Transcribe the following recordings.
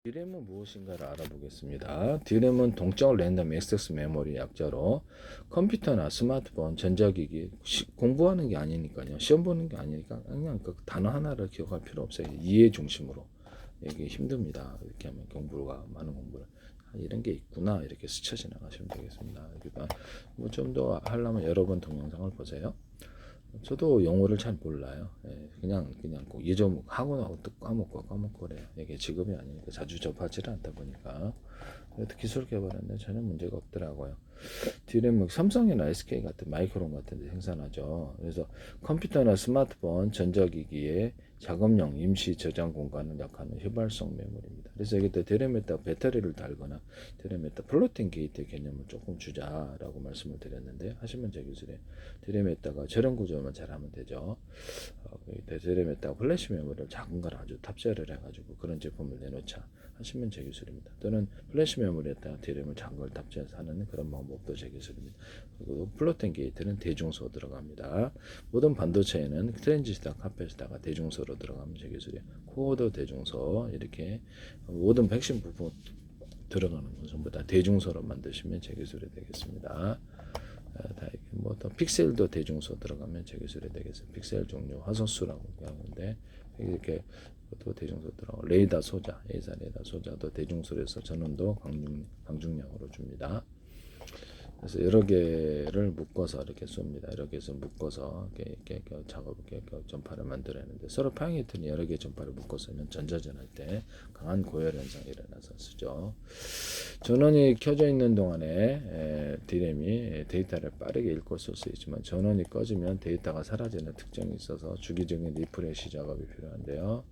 D램은 무엇인가를 알아보겠습니다. D램은 동적 랜덤 액세스 메모리 약자로 컴퓨터나 스마트폰, 전자기기 공부하는 게 아니니까요. 시험 보는 게 아니니까 그냥 그 단어 하나를 기억할 필요 없어요. 이해 중심으로. 이게 힘듭니다. 이렇게 하면 공부가 많은 공부를 이런 게 있구나 이렇게 스쳐 지나가시면 되겠습니다. 그러니까 뭐 좀 더 하려면 여러 번 동영상을 보세요. 저도 영어를 잘 몰라요. 그냥 꼭 예전 하고 또 까먹고 그래요. 이게 직업이 아니니까 자주 접하지를 않다 보니까 기술 개발하는데 전혀 문제가 없더라고요. D램은 삼성이나 SK 같은 마이크론 같은 데 생산하죠. 그래서 컴퓨터나 스마트폰, 전자기기에 작업용 임시 저장 공간을 약하는 휘발성 메모리입니다. 그래서 여기다 D램에다 배터리를 달거나 D램에다 플로팅 게이트 개념을 조금 주자라고 말씀을 드렸는데 하시면 제 기술에 D램에다가 저런 구조만 잘하면 되죠. D램에다가 플래시 메모리를 작은 걸 아주 탑재를 해가지고 그런 제품을 내놓자 하시면 제 기술입니다. 또는 플래시 메모리에다가 D램을 작은 걸 탑재해서 하는 그런 방법도 제 기술입니다. 그리고 플로팅 게이트는 대중소 들어갑니다. 모든 반도체에는 트랜지스터, 카페시터가 대중소로 들어가면 제 기술이에요. 코어도 대중소 이렇게 모든 백신 부품 들어가는 건 전부 다 대중소로 만드시면 제 기술이 되겠습니다. 뭐또 픽셀도 대중소 들어가면 제 기술이 되겠어요. 픽셀 종류 화소수라고 하는데 이렇게 또 대중소 들어가고 레이더 소자, A사 레이더 소자도 대중소에서 전원도 강중량으로 줍니다. 그래서 여러 개를 묶어서 이렇게 쏩니다. 여러 개에서 묶어서 이렇게 작업을 전파를 만들어내는데 서로 파형이트는 여러 개의 전파를 묶어서면 전자전 할 때 강한 고열 현상이 일어나서 쓰죠. 전원이 켜져 있는 동안에 D램이 데이터를 빠르게 읽고 쓸 수 있지만 전원이 꺼지면 데이터가 사라지는 특징이 있어서 주기적인 리프레시 작업이 필요한데요.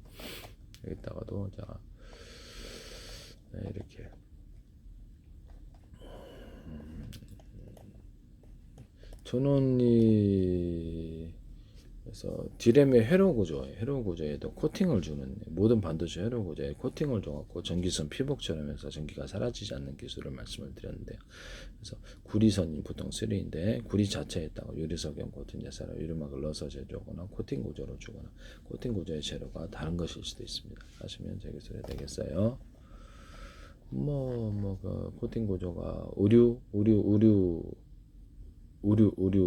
여기다가도 자 이렇게 전원이 그래서 D램의 회로 구조에도 코팅을 주는 모든 반도체 회로 구조에 코팅을 줘갖고 전기선 피복처럼 해서 전기가 사라지지 않는 기술을 말씀을 드렸는데요. 그래서 구리선이 보통 3인데 구리 자체에다가 유리석용 코팅 재사로 유리막을 넣어서 제조하거나 코팅 구조로 주거나 코팅 구조의 재료가 다른 것일 수도 있습니다. 하시면 제 기술이 되겠어요. 그 코팅 구조가 의류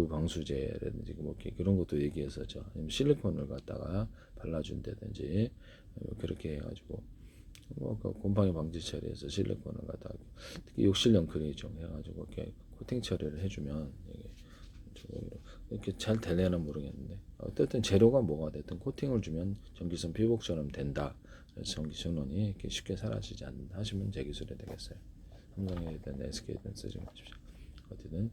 방수제라든지 뭐 그런 것도 얘기했었죠. 실리콘을 갖다가 발라준다든지 그렇게 해가지고 그 곰팡이 방지 처리해서 실리콘을 갖다가 특히 욕실용 클리종 해가지고 이렇게 코팅 처리를 해주면 이렇게 잘 되려나 모르겠는데 어쨌든 재료가 뭐가 됐든 코팅을 주면 전기선 피복처럼 된다. 그래서 전기 전원이 이렇게 쉽게 사라지지 않는다 하시면 제 기술이 되겠어요. 삼성이든 SK든 쓰지 마십시오. 어디든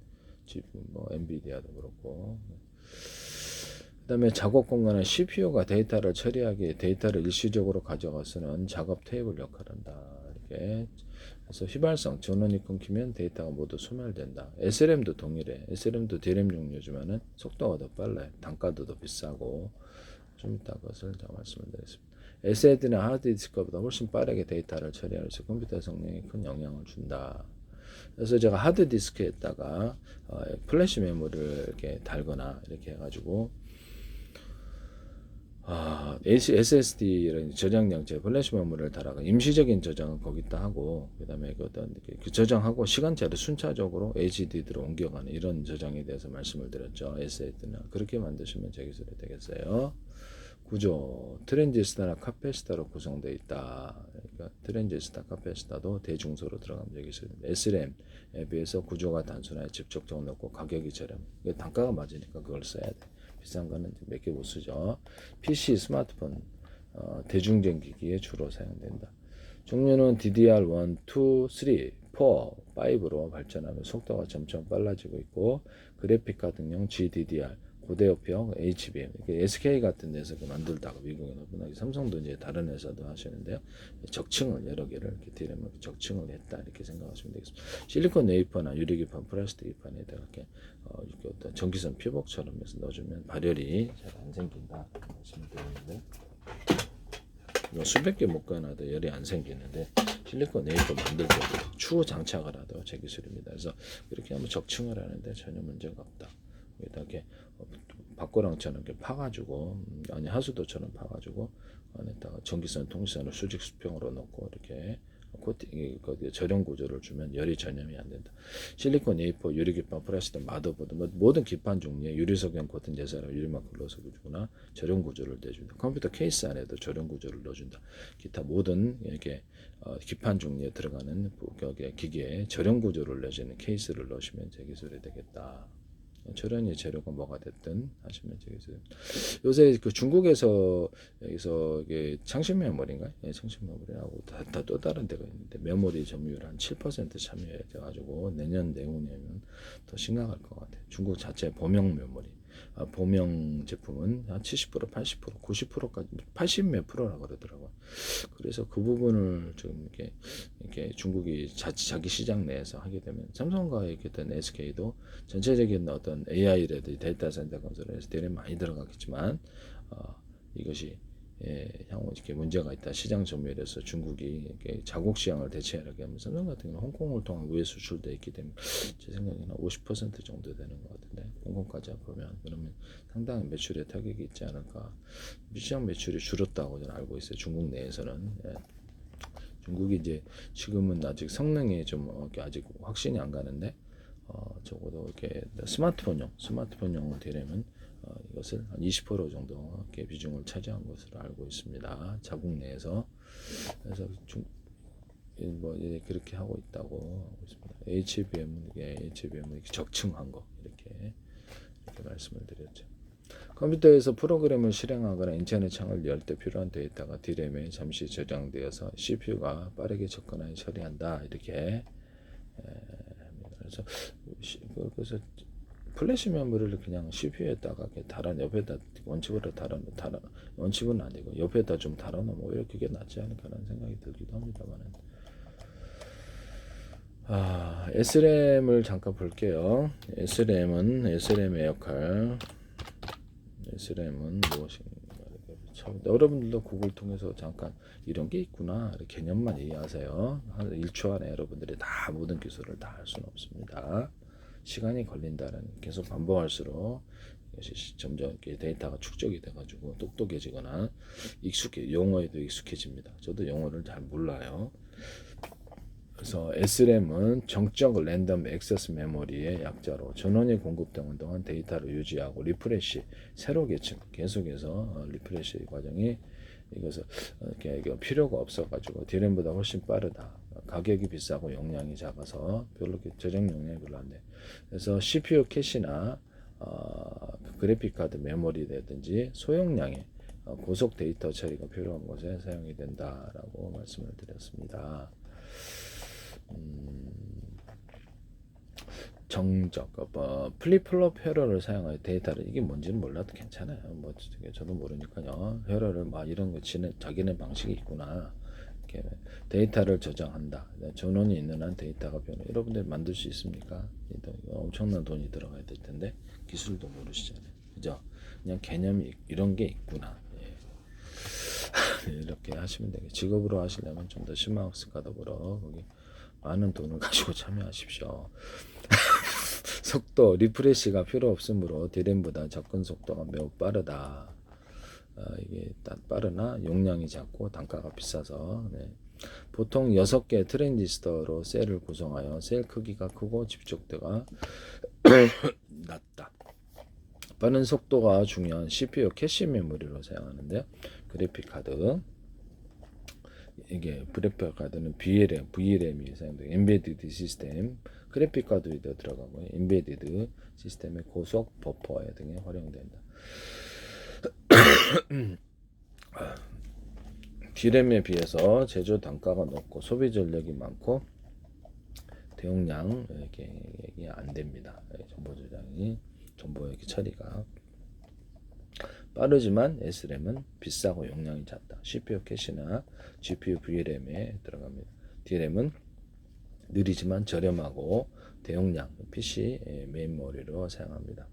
뭐 엔비디아도 그렇고. 그다음에 작업 공간은 CPU가 데이터를 처리하기 데이터를 일시적으로 가져가 쓰는 작업 테이블 역할을 한다. 이렇게 그래서 휘발성 전원이 끊기면 데이터가 모두 소멸된다. SRAM도 동일해. SRAM도 D램 종류지만은 속도가 더 빨라요. 단가도 더 비싸고 좀 이따 그것을 더 말씀을 드리겠습니다. SSD나 하드디스크보다 훨씬 빠르게 데이터를 처리하면서 컴퓨터 성능에 큰 영향을 준다. 그래서 제가 하드디스크에다가 플래시 메모리를 이렇게 달거나 이렇게 해가지고 SSD라는 저장량제 플래시 메모리를 달아가 임시적인 저장은 거기다 하고 그다음에 그 저장하고 시간차를 순차적으로 HDD로 옮겨가는 이런 저장에 대해서 말씀을 드렸죠. SSD는 그렇게 만드시면 제 기술이 되겠어요. 구조 트랜지스터나 카패시터로 구성되어 있다. 그러니까 트랜지스터, 카패시터도 대중소로 들어가면 되겠습니다. SRAM에 비해서 구조가 단순하게 직접적으로 높고 가격이 저렴. 단가가 맞으니까 그걸 써야 돼. 비싼 거는 몇 개 못 쓰죠. PC, 스마트폰, 대중전기기에 주로 사용된다. 종류는 DDR1, 2, 3, 4, 5로 발전하며 속도가 점점 빨라지고 있고 그래픽 등용 GDDR 고대역형 HBM, SK 같은 데서 만들다가 미국에 오픈하기 삼성도 이제 다른 회사도 하시는데요. 적층을 여러 개를 이렇게 D램을 적층을 했다 이렇게 생각하시면 되겠습니다. 실리콘 웨이퍼나 유리기판, 플라스틱 기판에다가 이렇게 어떤 전기선 피복처럼 해서 넣어주면 발열이 잘 안 생긴다 하시면 되는데 수백 개 묶어놔도 열이 안 생기는데 실리콘 웨이퍼 만들 때도 추후 장착을 하도 제 기술입니다. 그래서 그렇게 하면 적층을 하는데 전혀 문제가 없다. 여기다 이렇게 박고랑처럼 이렇게 파가지고 아니 하수도처럼 파가지고 안에다가 전기선 통신선을 수직 수평으로 넣고 이렇게 코팅 절연 구조를 주면 열이 전염이 안 된다. 실리콘 A4 유리기판 플라스틱 마더보드 모든 기판 종류에 유리석연 코팅 제사라 유리막 글로석을 주거나 절연 구조를 내준다. 컴퓨터 케이스 안에도 절연 구조를 넣어준다. 기타 모든 이렇게 기판 종류에 들어가는 기계에 절연 구조를 내주는 케이스를 넣으시면 제 기술이 되겠다. 절연이 재료가 뭐가 됐든 하시면 되겠어요. 요새 그 중국에서 여기서 이게 창신 메모리인가요? 예, 창신 메모리하고 다 또 다른 데가 있는데 메모리 점유율 한 7% 참여해가지고 내년 내후년이면 더 심각할 것 같아요. 중국 자체 범용 메모리, 범용 제품은 한 70%, 80%, 90%까지 80 몇 프로라 그러더라고요. 그래서 그 부분을 좀 이렇게 중국이 자기 시장 내에서 하게 되면 삼성과 이렇게 된 SK도 전체적인 어떤 AI라든지 데이터 센터 건설에 해서 대략 많이 들어가겠지만 이것이 향후 이렇게 문제가 있다. 시장 점유율에서 중국이 이렇게 자국 시장을 대체하려고 하면 삼성 같은 경우는 홍콩을 통한 우회 수출돼 있기 때문에 제 생각에는 50% 정도 되는 것 같은데 홍콩까지 보면 그러면 상당히 매출에 타격이 있지 않을까. 시장 매출이 줄었다고 저는 알고 있어요. 중국 내에서는. 중국이 이제 지금은 아직 성능이 좀 아직 확신이 안 가는데 적어도 이렇게 스마트폰용을 되려면 이것을 한 20% 정도 이렇게 비중을 차지한 것으로 알고 있습니다. 자국 내에서. 그래서 뭐 그렇게 하고 있다고 하고 있습니다. HBM은 이렇게 적층한 거 이렇게 말씀을 드렸죠. 컴퓨터에서 프로그램을 실행하거나 인터넷 창을 열 때 필요한 데이터가 D램에 잠시 저장되어서 CPU가 빠르게 접근하여 처리한다. 이렇게 그래서 플래시 메모리를 그냥 CPU에다가 옆에다 원칩으로 원칩은 아니고 옆에다 좀 달아놓으면 오히려 그게 낫지 않을까라는 생각이 들기도 합니다만. SRAM을 잠깐 볼게요. SRAM의 역할. SRAM은 무엇인가? 여러분들도 구글 통해서 잠깐 이런 게 있구나 개념만 이해하세요. 한 1초 안에 여러분들이 다 모든 기술을 다 할 수는 없습니다. 시간이 걸린다는 계속 반복할수록 이것이 점점 데이터가 축적이 돼가지고 똑똑해지거나 용어에도 익숙해집니다. 저도 영어를 잘 몰라요. 그래서 SRAM은 정적 랜덤 액세스 메모리의 약자로 전원이 공급되는 동안 데이터를 유지하고 리프레시 새로 계속해서 리프레시 과정이 이것을 이렇게 필요가 없어가지고 D램보다 훨씬 빠르다. 가격이 비싸고 용량이 작아서 별로 저장 용량이 별로 안 돼. 그래서 CPU 캐시나 그래픽 카드 메모리라든지 소용량의 고속 데이터 처리가 필요한 곳에 사용이 된다라고 말씀을 드렸습니다. 정적, 플립플롭 회로를 사용하여 데이터를 이게 뭔지는 몰라도 괜찮아요. 뭐 저도 모르니까요. 회로를 이런 거 자기네 방식이 있구나. 이렇게 데이터를 저장한다. 전원이 있는 한 데이터가 변해. 여러분들 만들 수 있습니까? 엄청난 돈이 들어가야 될 텐데 기술도 모르시잖아요. 그죠? 그냥 개념이 이런 게 있구나. 이렇게 하시면 되겠죠. 직업으로 하시려면 좀 더 심화학습과 더불어 거기 많은 돈을 가지고 참여하십시오. 속도, 리프레시가 필요 없으므로 D램보다 접근 속도가 매우 빠르다. 이게 빠르나 용량이 작고 단가가 비싸서 보통 6개 트랜지스터로 셀을 구성하여 셀 크기가 크고 집적도가 낮다. 빠른 속도가 중요한 CPU 캐시 메모리로 사용하는데 그래픽 카드 이게 그래픽 카드는 VRAM이 사용돼요. 엔베디드 시스템 그래픽 카드에도 들어가고 엔베디드 시스템의 고속 버퍼 등에 활용된다. D램에 비해서 제조 단가가 높고 소비 전력이 많고 대용량 이게 안 됩니다. 정보 저장이 정보 이렇게 처리가 빠르지만 SRAM은 비싸고 용량이 작다. CPU 캐시나 GPU VRAM에 들어갑니다. D램은 느리지만 저렴하고 대용량 PC 메인머리로 사용합니다.